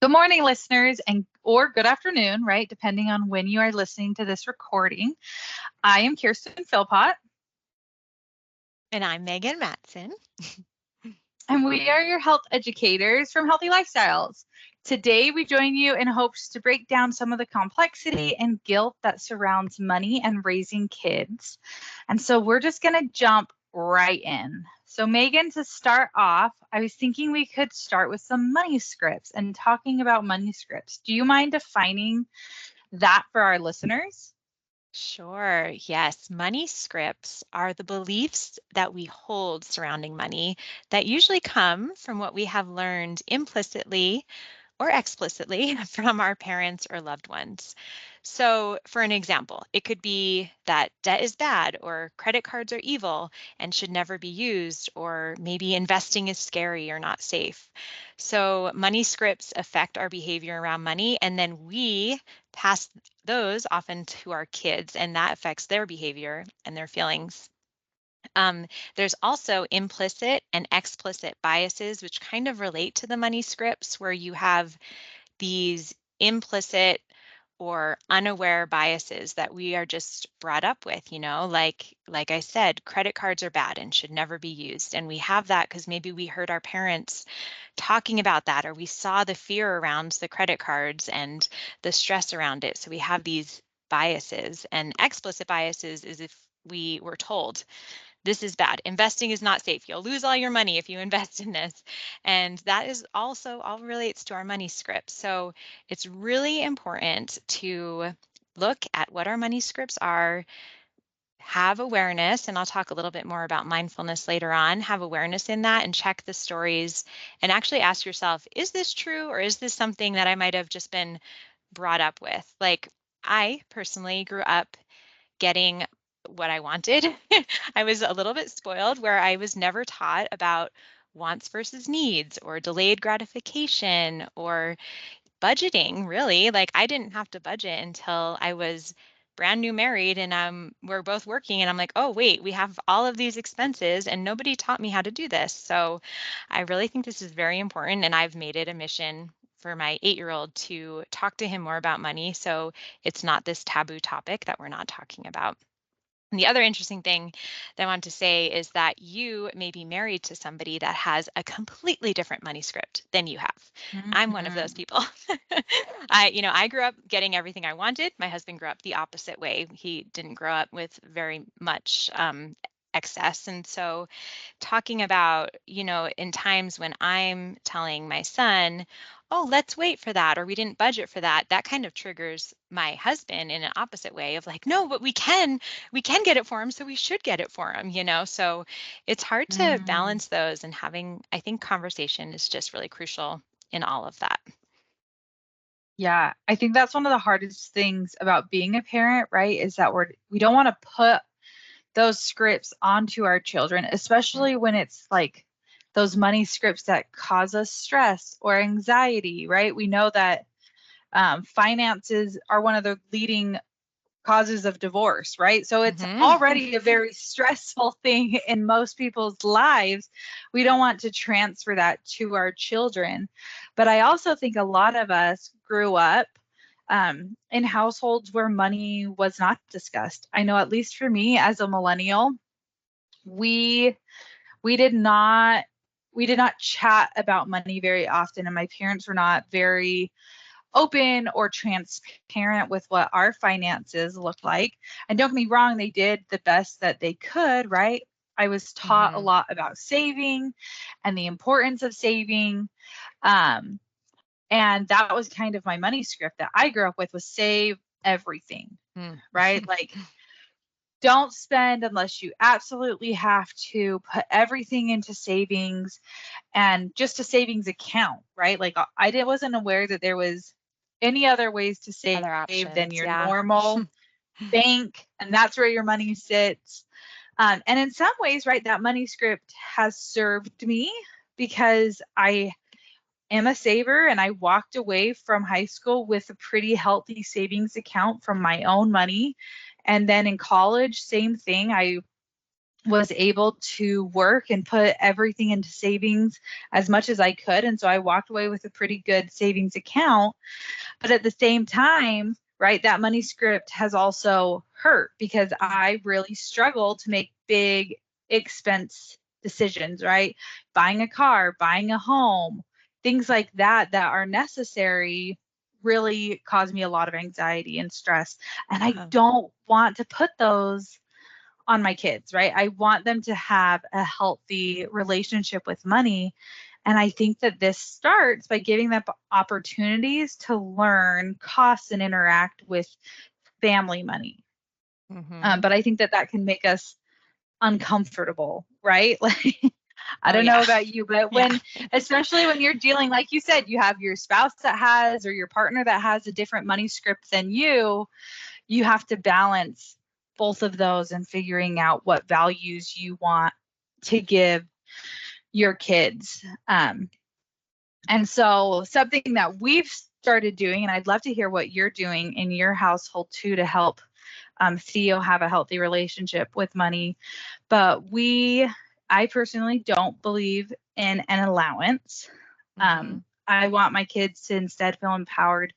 Good morning, listeners, and or good afternoon, right? Depending on when you are listening to this recording. I am Kiersten Philpott. And I'm Meghan Mattson. And we are your health educators from Healthy Lifestyles. Today, we join you in hopes to break down some of the complexity and guilt that surrounds money and raising kids. And so we're just going to jump right in. So, Meghan, to start off, I was thinking we could start with some money scripts and talking about money scripts. Do you mind defining that for our listeners? Sure. Yes. Money scripts are the beliefs that we hold surrounding money that usually come from what we have learned implicitly or explicitly from our parents or loved ones. So, for an example, it could be that debt is bad, or credit cards are evil and should never be used, or maybe investing is scary or not safe. So, money scripts affect our behavior around money, and then we pass those often to our kids, and that affects their behavior and their feelings. There's also implicit and explicit biases, which kind of relate to the money scripts, where you have these implicit or unaware biases that we are just brought up with, like I said, credit cards are bad and should never be used. And we have that because maybe we heard our parents talking about that, or we saw the fear around the credit cards and the stress around it. So we have these biases. And explicit biases is if we were told this is bad. Investing is not safe. You'll lose all your money if you invest in this. And that is also all relates to our money script. So it's really important to look at what our money scripts are, have awareness, and I'll talk a little bit more about mindfulness later on, have awareness in that and check the stories and actually ask yourself, is this true, or is this something that I might have just been brought up with? Like, I personally grew up getting what I wanted. I was a little bit spoiled where I was never taught about wants versus needs or delayed gratification or budgeting, really. Like, I didn't have to budget until I was brand new married, and we're both working, and I'm like, oh wait, we have all of these expenses and nobody taught me how to do this. So I really think this is very important, and I've made it a mission for my 8-year-old to talk to him more about money, so it's not this taboo topic that we're not talking about. And the other interesting thing that I want to say is that you may be married to somebody that has a completely different money script than you have. I'm one of those Mhm. people. I grew up getting everything I wanted. My husband grew up the opposite way. He didn't grow up with very much excess. And so talking about, in times when I'm telling my son, oh, let's wait for that, or we didn't budget for that, that kind of triggers my husband in an opposite way of like, no, but we can get it for him, so we should get it for him. So it's hard to Mm. balance those, and having, I think, conversation is just really crucial in all of that. Yeah, I think that's one of the hardest things about being a parent, right? Is that we don't want to put those scripts onto our children, especially when it's like those money scripts that cause us stress or anxiety, right? We know that finances are one of the leading causes of divorce, right? So it's Mm-hmm. already a very stressful thing in most people's lives. We don't want to transfer that to our children. But I also think a lot of us grew up in households where money was not discussed. I know, at least for me as a millennial, we we did not we did not chat about money very often, and my parents were not very open or transparent with what our finances look like. And don't get me wrong, they did the best that they could, right? I was taught a Mm-hmm. lot about saving and the importance of saving. Um, and that was kind of my money script that I grew up with, was save everything, right? Like, don't spend unless you absolutely have to. Put everything into savings and just a savings account, right? Like, wasn't aware that there was any other ways to save Other than options, your yeah. normal bank, and that's where your money sits. And in some ways, right, that money script has served me because I am a saver, and I walked away from high school with a pretty healthy savings account from my own money. And then in college, same thing. I was able to work and put everything into savings as much as I could. And so I walked away with a pretty good savings account. But at the same time, right, that money script has also hurt because I really struggle to make big expense decisions, right? Buying a car, buying a home, things like that that are necessary really cause me a lot of anxiety and stress. And I don't want to put those on my kids, right? I want them to have a healthy relationship with money. And I think that this starts by giving them opportunities to learn costs and interact with family money. But I think that that can make us uncomfortable, right? Like, I don't know about you, but especially when you're dealing, like you said, you have your spouse that has, or your partner that has a different money script than you have to balance both of those and figuring out what values you want to give your kids. And so something that we've started doing, and I'd love to hear what you're doing in your household too to help Theo have a healthy relationship with money. But I personally don't believe in an allowance. I want my kids to instead feel empowered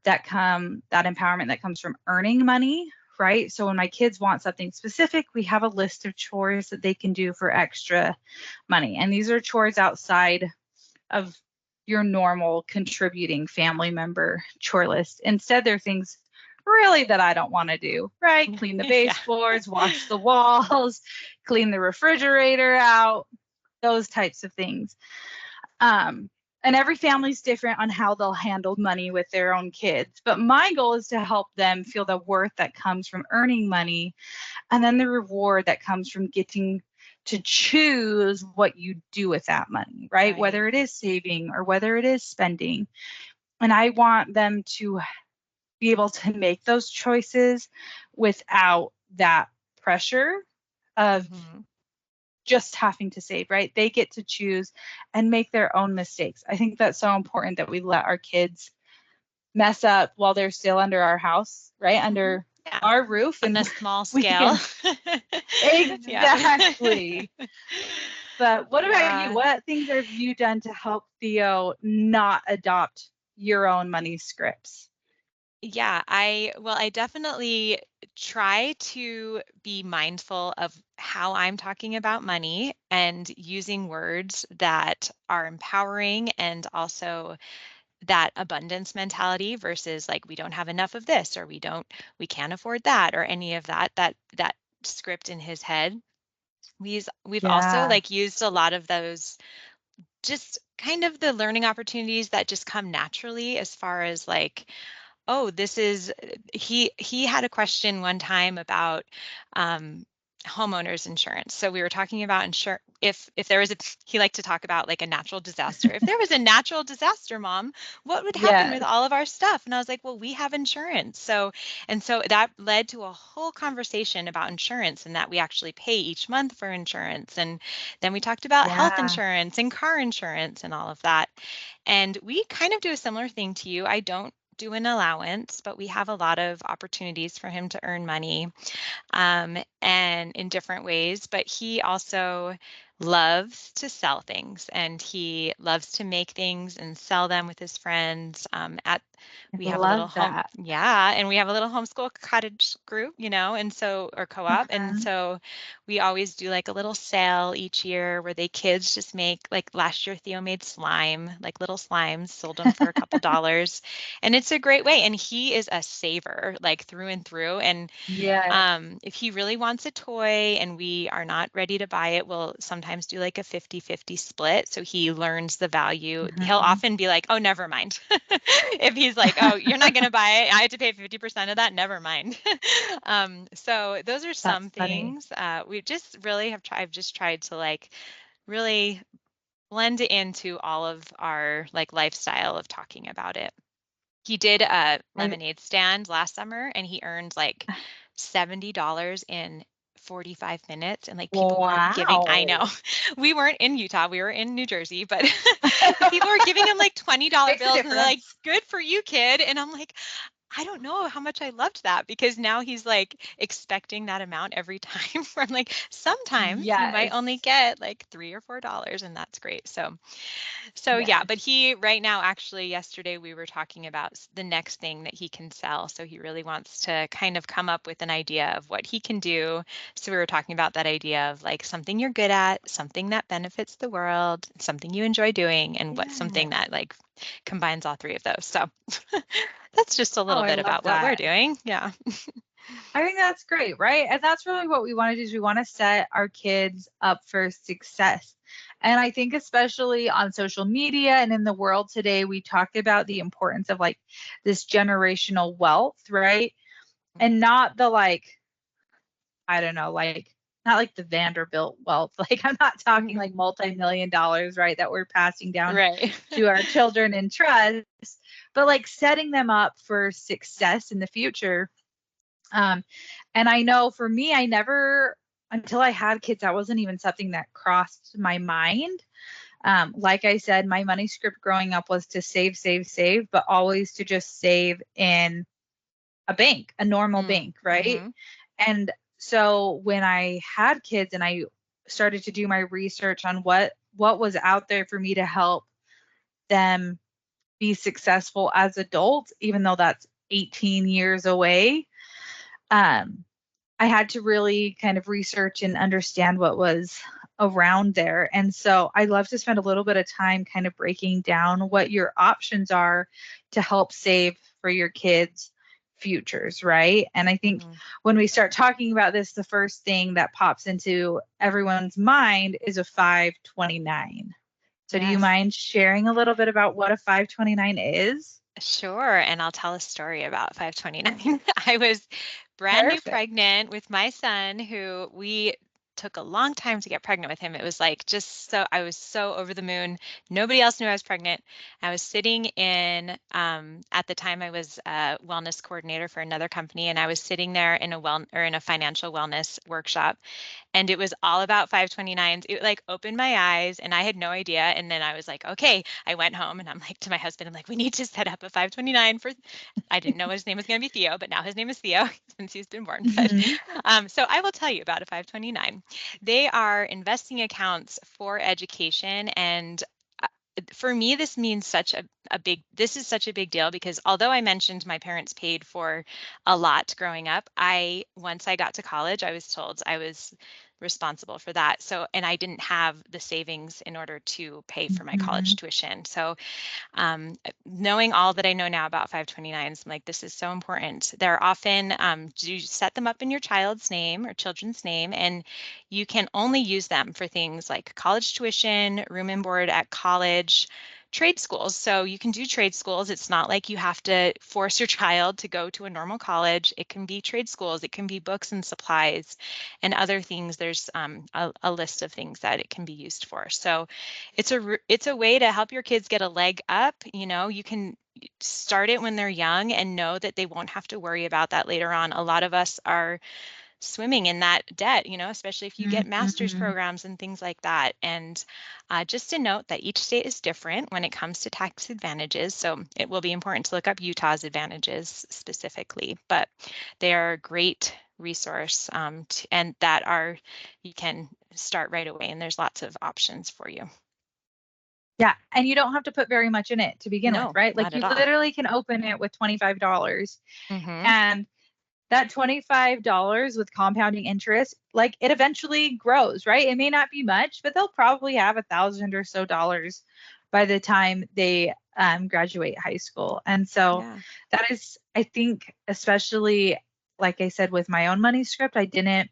that empowerment that comes from earning money, right? So when my kids want something specific, we have a list of chores that they can do for extra money. And these are chores outside of your normal contributing family member chore list. Instead, they're things really that I don't want to do, right? Clean the baseboards, wash the walls, clean the refrigerator out, those types of things. And every family's different on how they'll handle money with their own kids. But my goal is to help them feel the worth that comes from earning money and then the reward that comes from getting to choose what you do with that money, right? Whether it is saving or whether it is spending. And I want them to be able to make those choices without that pressure of just having to save, right? They get to choose and make their own mistakes. I think that's so important that we let our kids mess up while they're still under our house, right? Under our roof. On And a small scale. Exactly. But what about you? What things have you done to help Theo not adopt your own money scripts? Yeah, I definitely try to be mindful of how I'm talking about money and using words that are empowering and also that abundance mentality versus like we don't have enough of this or we can't afford that or any of that script in his head. We've also like used a lot of those just kind of the learning opportunities that just come naturally as far as like, oh, this is he had a question one time about homeowners insurance. So we were talking about insurance if there was he liked to talk about like a natural disaster. If there was a natural disaster, Mom, what would happen with all of our stuff? And I was like, well, we have insurance. So that led to a whole conversation about insurance and that we actually pay each month for insurance. And then we talked about health insurance and car insurance and all of that. And we kind of do a similar thing to you. I don't do an allowance, but we have a lot of opportunities for him to earn money and in different ways. But he also loves to sell things and he loves to make things and sell them with his friends we have a little home and we have a little homeschool cottage group, and so or co-op and so we always do like a little sale each year where kids just make, like last year Theo made slime, like little slimes, sold them for a couple dollars, and it's a great way. And he is a saver like through and through. And if he really wants a toy and we are not ready to buy it, we'll sometimes do like a 50-50 split. So he learns the value. He'll often be like, oh, never mind. If he's like, oh, you're not going to buy it, I have to pay 50% of that, never mind. So those are some things we just really I've just tried to like really blend into all of our like lifestyle of talking about it. He did a lemonade stand last summer and he earned like $70 in 45 minutes, and like people were giving, I know, we weren't in Utah, we were in New Jersey, but people were giving him like $20 bills and they're like, good for you, kid. And I'm like, I don't know how much I loved that, because now he's like expecting that amount every time. Where I'm like, sometimes you might Yes. only get like $3 or $4, and that's great. So yeah, Yes. but he right now, actually yesterday we were talking about the next thing that he can sell. So he really wants to kind of come up with an idea of what he can do. So we were talking about that idea of like something you're good at, something that benefits the world, something you enjoy doing, and what's something Yes. that like combines all three of those. So that's just a Oh, little I bit love about what we're that. doing. Yeah. I think that's great, right? And that's really what we want to do is we want to set our kids up for success. And I think especially on social media and in the world today, we talk about the importance of like this generational wealth, right? And not the like, I don't know, like not like the Vanderbilt wealth. Like I'm not talking Mhm. like multi-million dollars, right, that we're passing down Right. to our children in trust, but like setting them up for success in the future. Um, and I know for me, I never, until I had kids, that wasn't even something that crossed my mind. Like I said, my money script growing up was to save, save, save, but always to just save in a bank, a normal bank, right? Mm-hmm. And so when I had kids and I started to do my research on what was out there for me to help them be successful as adults, even though that's 18 years away, um, I had to really kind of research and understand what was around there. And so I love to spend a little bit of time kind of breaking down what your options are to help save for your kids' futures, right? And I think Mm-hmm. when we start talking about this, the first thing that pops into everyone's mind is a 529. So do you Yes. mind sharing a little bit about what a 529 is? Sure. And I'll tell a story about 529. I was brand new Perfect. pregnant with my son, who we took a long time to get pregnant with him. It was like just so, I was so over the moon. Nobody else knew I was pregnant. I was sitting in, at the time I was a wellness coordinator for another company, and I was sitting there in in a financial wellness workshop, and it was all about 529s. It like opened my eyes, and I had no idea. And then I was like, okay, I went home and I'm like to my husband, I'm like, we need to set up a 529 for, I didn't know his name was going to be Theo, but now his name is Theo since he's been born. But Mhm. so I will tell you about a 529. They are investing accounts for education. And for me, this means this is such a big deal, because although I mentioned my parents paid for a lot growing up, once I got to college, I was told I was responsible for that. So, and I didn't have the savings in order to pay for my college Mhm. tuition. So knowing all that I know now about 529s, I'm like, this is so important. They're often, you set them up in your child's name or children's name, and you can only use them for things like college tuition, room and board at college, trade schools. So you can do trade schools. It's not like you have to force your child to go to a normal college. It can be trade schools. It can be books and supplies and other things. There's a list of things that it can be used for. So it's a way to help your kids get a leg up. You know, you can start it when they're young and know that they won't have to worry about that later on. A lot of us are swimming in that debt, you know, especially if you get master's Mhm. programs and things like that. And just a note that each state is different when it comes to tax advantages. So it will be important to look up Utah's advantages specifically, but they are a great resource, and that are, you can start right away, and there's lots of options for you. Yeah, and you don't have to put very much in it to begin with, No, right? Like not at you all. literally can open it with $25 Mhm. and that $25 with compounding interest, like it eventually grows, right? It may not be much, but they'll probably have 1,000 or so dollars by the time they graduate high school. And so Yeah. that is, I think, especially like I said with my own money script, I didn't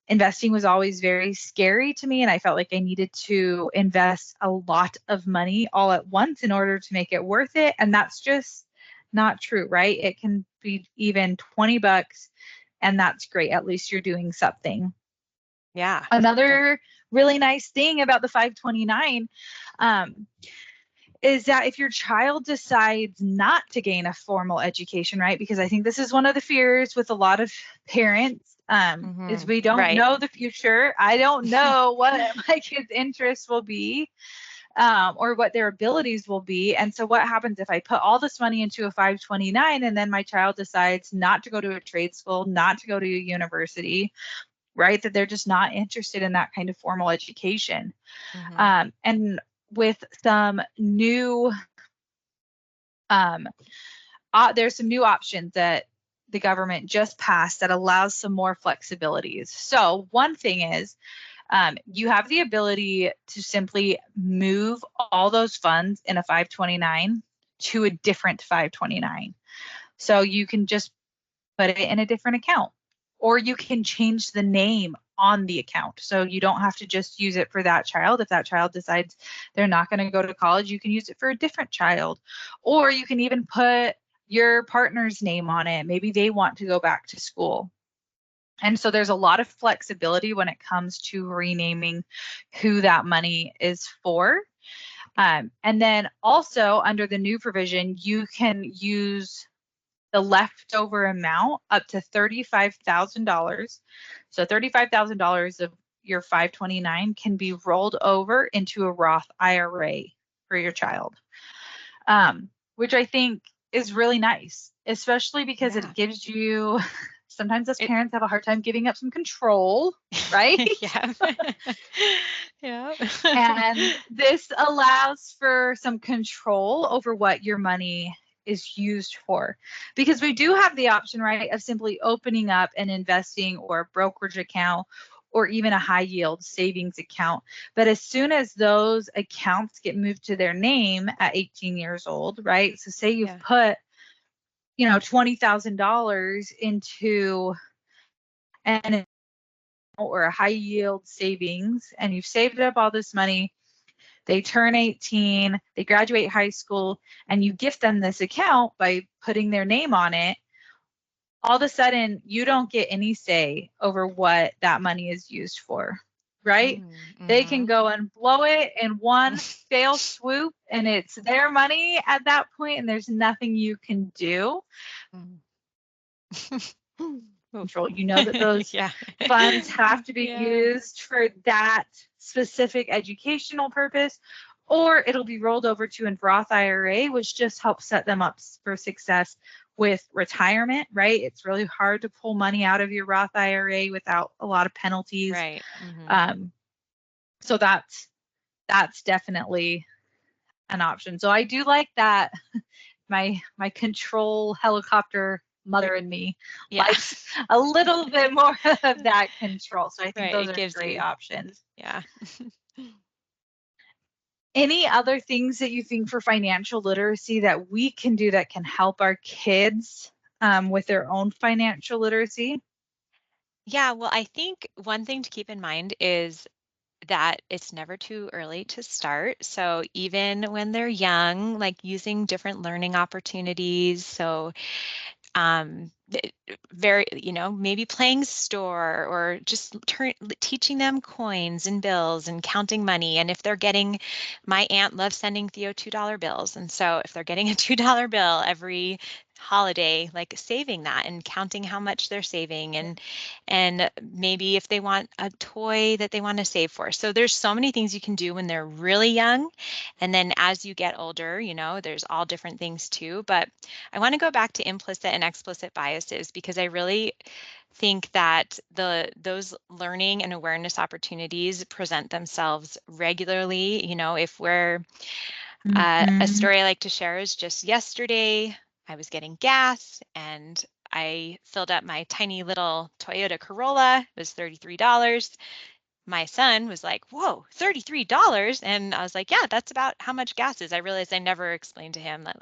investing was always very scary to me and I felt like I needed to invest a lot of money all at once in order to make it worth it, and that's just not true, right? It can be even $20 and that's great. At least you're doing something. Yeah. Another really nice thing about the 529 um, is that if your child decides not to gain a formal education, right? Because I think this is one of the fears with a lot of parents, is Mhm. we don't Right. know the future. I don't know what my kid's interests will be. or what their abilities will be. And so what happens if I put all this money into a 529 and then my child decides not to go to a trade school, not to go to a university, right? That they're just not interested in that kind of formal education. And with some new, there's some new options that the government just passed that allows some more flexibilities. So one thing is, you have the ability to simply move all those funds in a 529 to a different 529. So you can just put it in a different account, or you can change the name on the account. So you don't have to just use it for that child. If that child decides they're not going to go to college, you can use it for a different child. Or you can even put your partner's name on it. Maybe they want to go back to school. And so there's a lot of flexibility when it comes to renaming who that money is for. And then also under the new provision, you can use the leftover amount up to $35,000. So $35,000 of your 529 can be rolled over into a Roth IRA for your child, which I think is really nice, especially because it gives you, sometimes as parents have a hard time giving up some control, right? Yeah. Yeah. And this allows for some control over what your money is used for, because we do have the option, right, of simply opening up an investing or brokerage account or even a high yield savings account. But as soon as those accounts get moved to their name at 18 years old, right? So say you've put, $20,000 into an or a high yield savings and you've saved up all this money, they turn 18, they graduate high school, and you gift them this account by putting their name on it. All of a sudden, you don't get any say over what that money is used for, right? They can go and blow it in one fail swoop, and it's their money at that point, and there's nothing you can do. Control. You know that those funds have to be used for that specific educational purpose, or it'll be rolled over to a Roth IRA, which just helps set them up for success with retirement, right? It's really hard to pull money out of your Roth IRA without a lot of penalties. Right. So that's definitely an option. So I do like that. My control helicopter mother in me likes a little bit more of that control. So I think those are great options. Yeah. Any other things that you think for financial literacy that we can do that can help our kids with their own financial literacy? Yeah, well, I think one thing to keep in mind is that it's never too early to start. So even when they're young, like using different learning opportunities. So very, maybe playing store or just teaching them coins and bills and counting money. And if they're getting, my aunt loves sending Theo $2 bills. And so if they're getting a $2 bill every holiday, like saving that and counting how much they're saving, and maybe if they want a toy that they want to save for. So there's so many things you can do when they're really young. And then as you get older, there's all different things too. But I want to go back to implicit and explicit biases because I really think that those learning and awareness opportunities present themselves regularly. If we're a story I like to share is just yesterday, I was getting gas and I filled up my tiny little Toyota Corolla. It was $33. My son was like, whoa, $33. And I was like, yeah, that's about how much gas is. I realized I never explained to him that,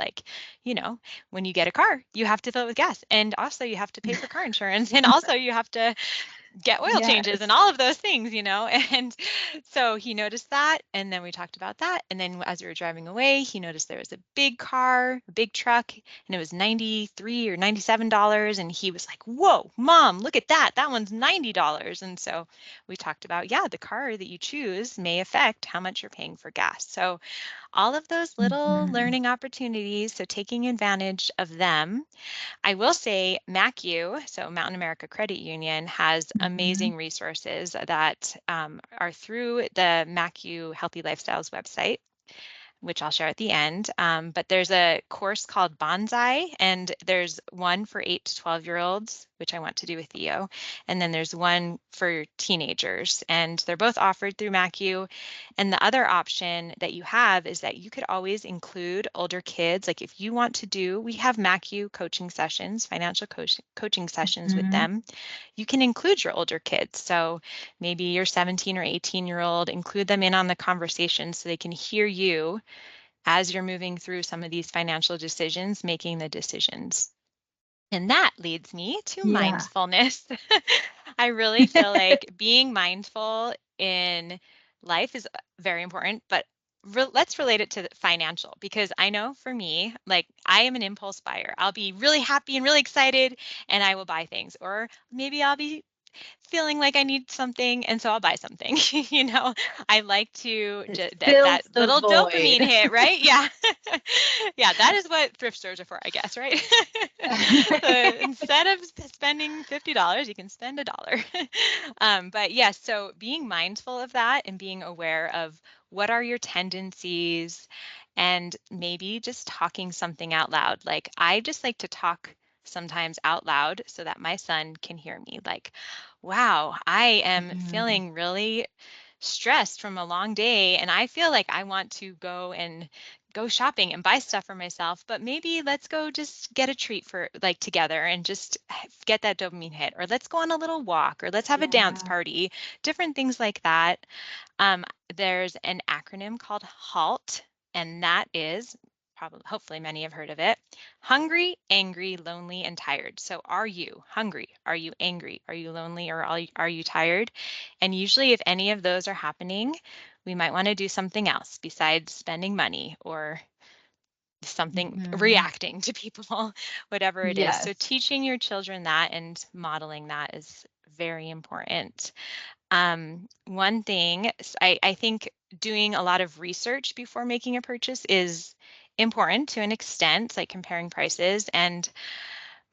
when you get a car, you have to fill it with gas. And also you have to pay for car insurance. And also you have to get oil changes and all of those things, and so he noticed that. And then we talked about that. And then as we were driving away, he noticed there was a big car, a big truck, and it was $93 or $97. And he was like, whoa, Mom, look at that. That one's $90. And so we talked about, the car that you choose may affect how much you're paying for gas. So all of those little learning opportunities, so taking advantage of them. I will say MACU, so Mountain America Credit Union, has amazing resources that are through the MACU Healthy Lifestyles website. which I'll share at the end. But there's a course called Bonsai, and there's one for 8 to 12-year-olds, which I want to do with Theo. And then there's one for teenagers, and they're both offered through MacU. And the other option that you have is that you could always include older kids. Like if you want to do, we have MacU coaching sessions, financial coaching sessions with Mhm. them. You can include your older kids. So maybe your 17 or 18-year-old, include them in on the conversation so they can hear you as you're moving through some of these financial decisions, making the decisions. And that leads me to Yeah. mindfulness. I really feel like being mindful in life is very important, but let's relate it to the financial, because I know for me, like I am an impulse buyer. I'll be really happy and really excited and I will buy things, or maybe I'll be feeling like I need something, and so I'll buy something. You know, I like to It that fills the little dopamine void. hit, right? Yeah. Yeah, that is what thrift stores are for, I guess, right? Instead of spending $50, you can spend $1. But yes, so being mindful of that and being aware of what are your tendencies, and maybe just talking something out loud. Like I just like to talk sometimes out loud so that my son can hear me. Like, wow, I am Mhm. feeling really stressed from a long day and I feel like I want to go shopping and buy stuff for myself, but maybe let's go just get a treat for like together and just get that dopamine hit, or let's go on a little walk, or let's have a dance Yeah. party, different things like that. Um, there's an acronym called HALT, and that is probably, hopefully many have heard of it: hungry, angry, lonely, and tired. So are you hungry? Are you angry? Are you lonely? Or are you tired? And usually if any of those are happening, we might want to do something else besides spending money or something, Mhm. reacting to people, whatever it is. So Yes. teaching your children that and modeling that is very important. One thing, I think doing a lot of research before making a purchase is important to an extent, like comparing prices. And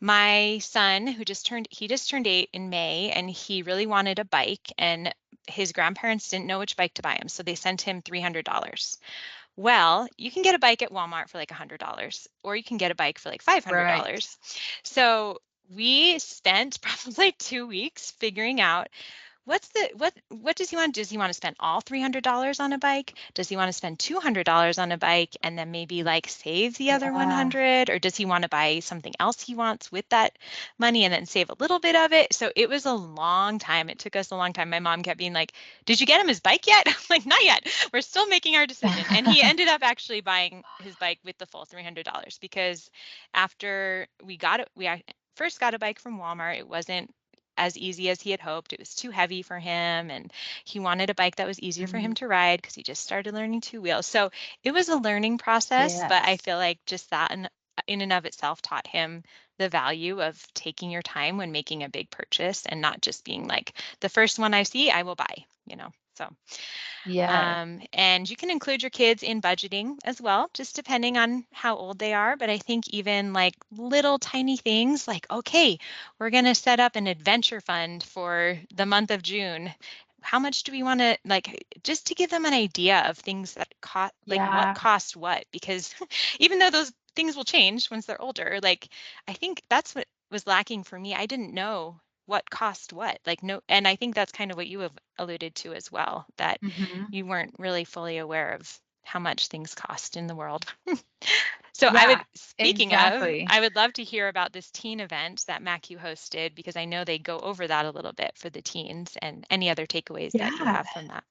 my son, he just turned 8 in May, and he really wanted a bike, and his grandparents didn't know which bike to buy him, so they sent him $300. Well, you can get a bike at Walmart for like $100, or you can get a bike for like Right. $500. So we spent probably 2 weeks figuring out what does he want? Does he want to spend all $300 on a bike? Does he want to spend $200 on a bike and then maybe like save the other Yeah. 100? Or does he want to buy something else he wants with that money and then save a little bit of it? So it was a long time. It took us a long time. My mom kept being like, "Did you get him his bike yet?" I'm like, "Not yet. We're still making our decision." And he ended up actually buying his bike with the full $300, because after we got it, first got a bike from Walmart. It wasn't as easy as he had hoped. It was too heavy for him, and he wanted a bike that was easier for him Mhm. to ride because he just started learning two wheels. So it was a learning process, but I Yes. feel like just that in and of itself taught him the value of taking your time when making a big purchase and not just being like, the first one I see, I will buy, you know. So Yes. and you can include your kids in budgeting as well, just depending on how old they are. But I think even like little tiny things like, okay, we're going to set up an adventure fund for the month of June. How much do we want to, like, just to give them an idea of things that cost, like what Yeah. cost what? Because even though those things will change once they're older, like, I think that's what was lacking for me. I didn't know what cost what, like, no. And I think that's kind of what you have alluded to as well, that Mhm. you weren't really fully aware of how much things cost in the world. So Yeah, speaking of, exactly. I would love to hear about this teen event that MacU hosted, because I know they go over that a little bit for the teens, and any other takeaways that you Yeah. have from that.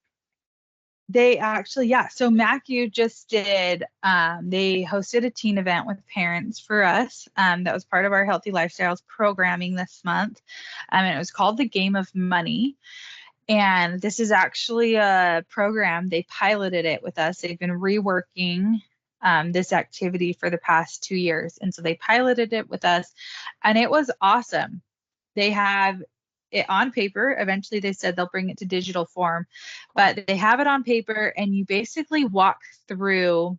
They actually, yeah. So MacU just did, they hosted a teen event with parents for us. That was part of our Healthy Lifestyles programming this month. And it was called The Game of Money. And this is actually a program. They piloted it with us. They've been reworking this activity for the past 2 years. And so they piloted it with us, and it was awesome. They have it on paper. Eventually, they said they'll bring it to digital form, Cool. but they have it on paper, and you basically walk through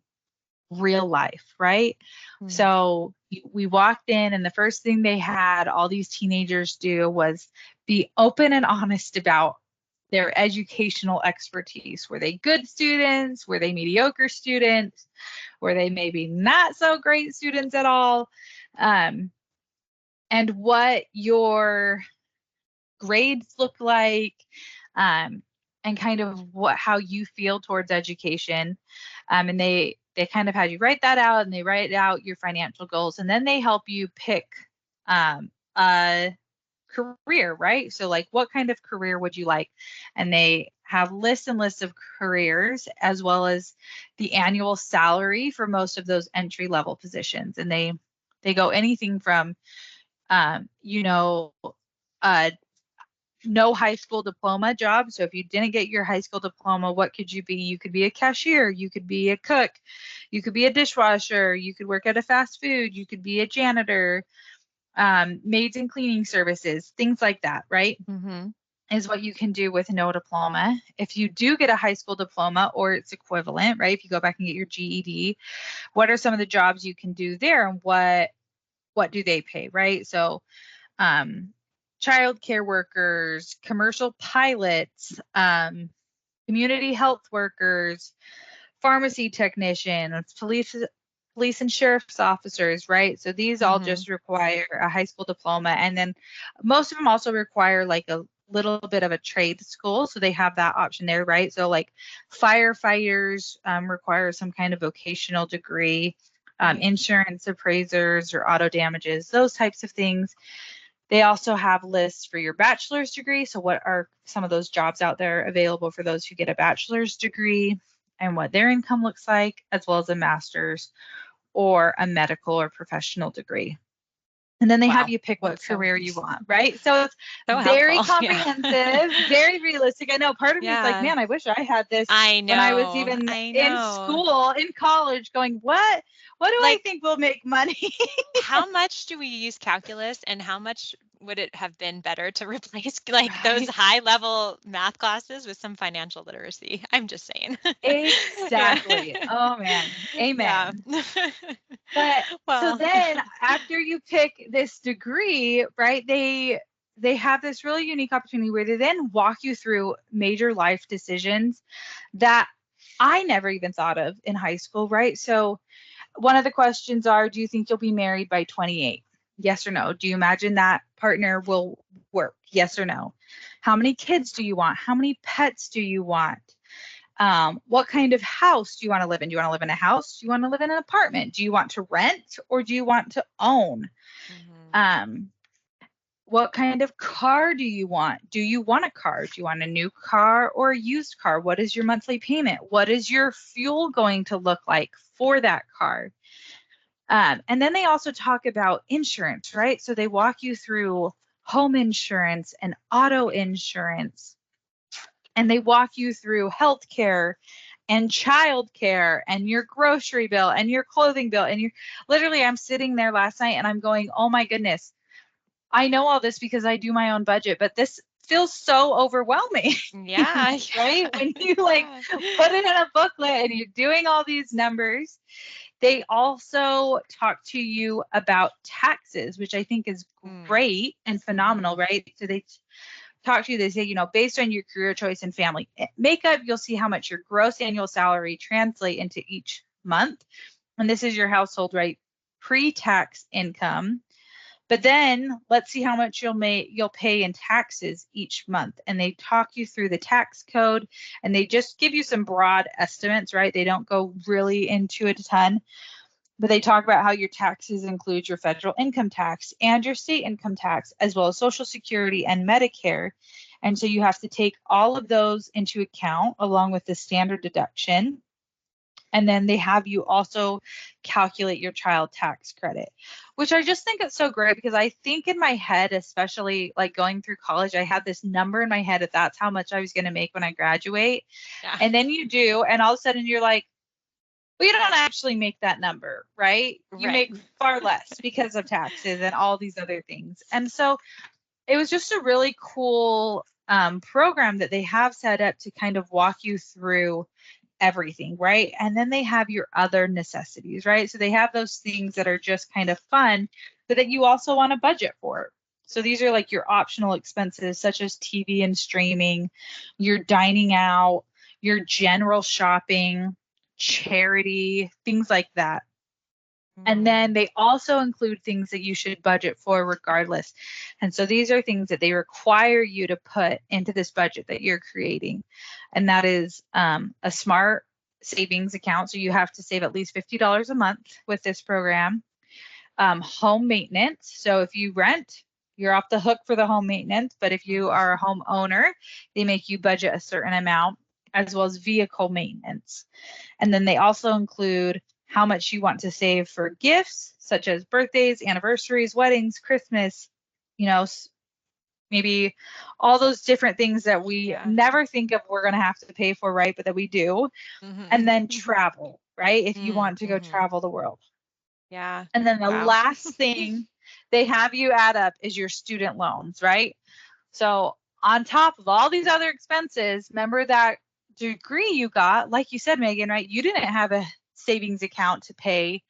real life, right? Mm. So we walked in, and the first thing they had all these teenagers do was be open and honest about their educational expertise. Were they good students? Were they mediocre students? Were they maybe not so great students at all? And what your grades look like, and kind of how you feel towards education. And they kind of had you write that out, and they write out your financial goals, and then they help you pick a career, right? So like, what kind of career would you like? And they have lists and lists of careers, as well as the annual salary for most of those entry level positions. And they go anything from you know, no high school diploma job. So if you didn't get your high school diploma, what could you be? You could be a cashier, you could be a cook, you could be a dishwasher, you could work at a fast food, you could be a janitor, maids and cleaning services, things like that, right? Mm-hmm. Is what you can do with no diploma. If you do get a high school diploma or its equivalent, right? If you go back and get your GED, what are some of the jobs you can do there, and what do they pay, right? So child care workers, commercial pilots, community health workers, pharmacy technicians, police and sheriff's officers, right? So these all just require a high school diploma. And then most of them also require like a little bit of a trade school. So they have that option there, right? So like firefighters require some kind of vocational degree, insurance appraisers or auto damages, those types of things. They also have lists for your bachelor's degree. So what are some of those jobs out there available for those who get a bachelor's degree, and what their income looks like, as well as a master's or a medical or professional degree. And then they have you pick what career you want, right? So it's so very helpful. comprehensive, very realistic. I know part of me is like, man, I wish I had this when I was even in school, in college, going, what do I think will make money? How much do we use calculus, and how much would it have been better to replace like those high level math classes with some financial literacy? I'm just saying. Exactly. Oh man. Amen. Yeah. But so then after you pick this degree, right, they have this really unique opportunity where they then walk you through major life decisions that I never even thought of in high school, right? So one of the questions are, do you think you'll be married by 28? Yes or no? Do you imagine that partner will work? Yes or no? How many kids do you want? How many pets do you want? What kind of house do you want to live in? Do you want to live in a house? Do you want to live in an apartment? Do you want to rent, or do you want to own? What kind of car do you want? Do you want a car? Do you want a new car or a used car? What is your monthly payment? What is your fuel going to look like for that car? And then they also talk about insurance, right? So they walk you through home insurance and auto insurance, and they walk you through healthcare and childcare and your grocery bill and your clothing bill. And literally, I'm sitting there last night and I'm going, oh my goodness, I know all this because I do my own budget, but this feels so overwhelming. Yeah. Right? When you like put it in a booklet and you're doing all these numbers. They also talk to you about taxes, which I think is great and phenomenal, right? So they talk to you, they say, based on your career choice and family makeup, you'll see how much your gross annual salary translate into each month. And this is your household, right? Pre-tax income. But then let's see how much you'll pay in taxes each month. And they talk you through the tax code, and they just give you some broad estimates, right? They don't go really into it a ton, but they talk about how your taxes include your federal income tax and your state income tax, as well as Social Security and Medicare. And so you have to take all of those into account along with the standard deduction. And then they have you also calculate your child tax credit, which I just think it's so great, because I think in my head, especially like going through college, I had this number in my head that that's how much I was going to make when I graduate. Yeah. And then you do, and all of a sudden you're like, well, you don't actually make that number, right? You make far less because of taxes and all these other things. And so it was just a really cool program that they have set up to kind of walk you through everything, right? And then they have your other necessities, right? So they have those things that are just kind of fun, but that you also want to budget for. So these are like your optional expenses, such as TV and streaming, your dining out, your general shopping, charity, things like that. And then they also include things that you should budget for regardless. And so these are things that they require you to put into this budget that you're creating. And that is a smart savings account. So you have to save at least $50 a month with this program. Home maintenance. So if you rent, you're off the hook for the home maintenance. But if you are a homeowner, they make you budget a certain amount, as well as vehicle maintenance. And then they also include how much you want to save for gifts, such as birthdays, anniversaries, weddings, Christmas, you know, maybe all those different things that we never think of we're going to have to pay for, right? But that we do. And then travel, right? If you want to go travel the world. Yeah. And then the last thing they have you add up is your student loans, right? So on top of all these other expenses, remember that degree you got, like you said, Megan, right? You didn't have a savings account to pay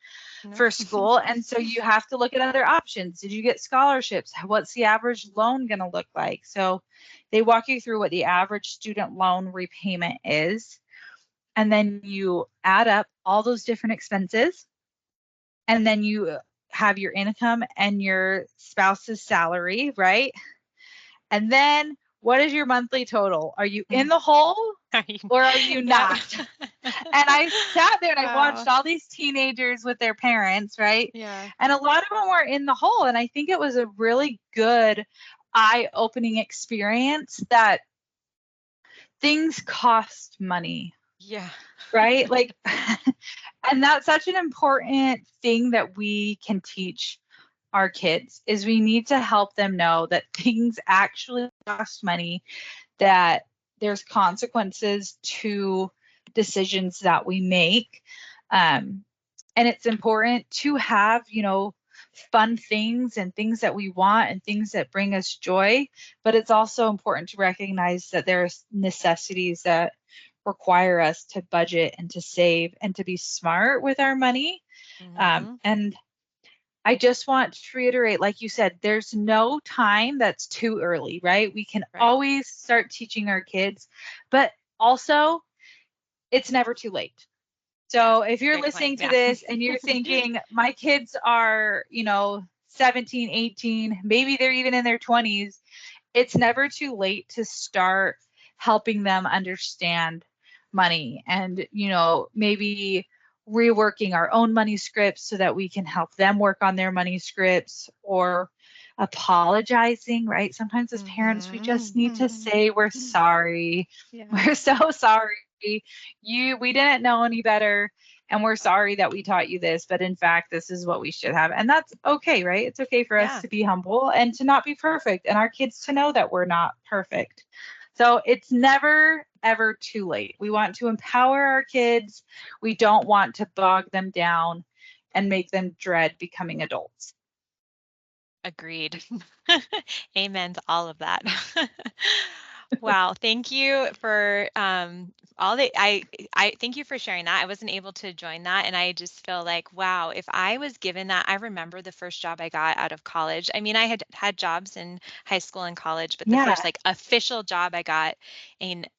for school. And so you have to look at other options. Did you get scholarships? What's the average loan going to look like? So they walk you through what the average student loan repayment is. And then you add up all those different expenses. And then you have your income and your spouse's salary, right? And then what is your monthly total? Are you in the hole or are you not? And I sat there and I watched all these teenagers with their parents, right? Yeah. And a lot of them were in the hole. And I think it was a really good eye-opening experience that things cost money. Yeah. Right? Like, and that's such an important thing that we can teach our kids is we need to help them know that things actually cost money, that there's consequences to decisions that we make. And it's important to have, you know, fun things and things that we want and things that bring us joy. But it's also important to recognize that there's necessities that require us to budget and to save and to be smart with our money. And I just want to reiterate, like you said, there's no time that's too early, right? We can always start teaching our kids, but also it's never too late. So if you're listening to this and you're thinking, my kids are, you know, 17, 18, maybe they're even in their 20s, it's never too late to start helping them understand money and, you know, maybe reworking our own money scripts so that we can help them work on their money scripts, or apologizing, right? Sometimes as parents, we just need to say, we're sorry. We're so sorry. We didn't know any better. And we're sorry that we taught you this, but in fact, this is what we should have. And that's okay, right? It's okay for us to be humble and to not be perfect, and our kids to know that we're not perfect. So it's never, ever too late. We want to empower our kids. We don't want to bog them down and make them dread becoming adults. Agreed. Amen to all of that. Wow, thank you for all the I thank you for sharing that. I wasn't able to join that, and I just feel like, wow, if I was given that. I remember the first job I got out of college. I mean, I had had jobs in high school and college, but the first like official job I got, and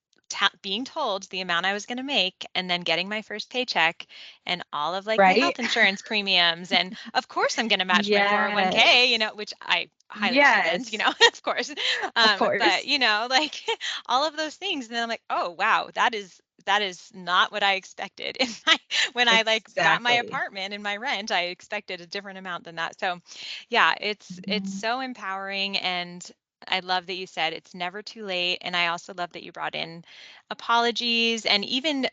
being told the amount I was going to make, and then getting my first paycheck and all of like my health insurance premiums, and of course I'm going to match my 401k, you know, which I highly recommend, you know, of course. But you know, like all of those things. And then I'm like, oh wow, that is not what I expected. When I like got my apartment and my rent, I expected a different amount than that. So yeah, it's so empowering, and I love that you said it's never too late. And I also love that you brought in apologies, and even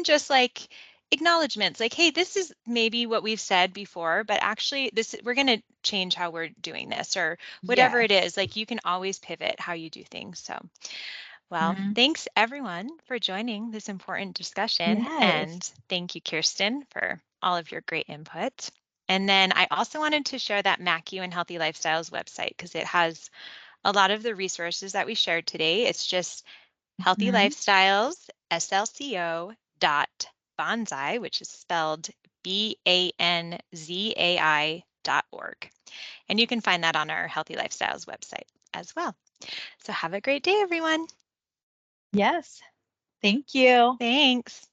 just like acknowledgments, like, hey, this is maybe what we've said before, but actually we're going to change how we're doing this, or whatever it is. Like, you can always pivot how you do things. So, well, thanks everyone for joining this important discussion. And thank you, Kiersten, for all of your great input. And then I also wanted to share that MACU and Healthy Lifestyles website, because it has a lot of the resources that we shared today. It's just Healthy Lifestyles, SLCO.bonsai, which is spelled BANZAI healthylifestyles.org. And you can find that on our Healthy Lifestyles website as well. So have a great day, everyone. Yes. Thank you. Thanks.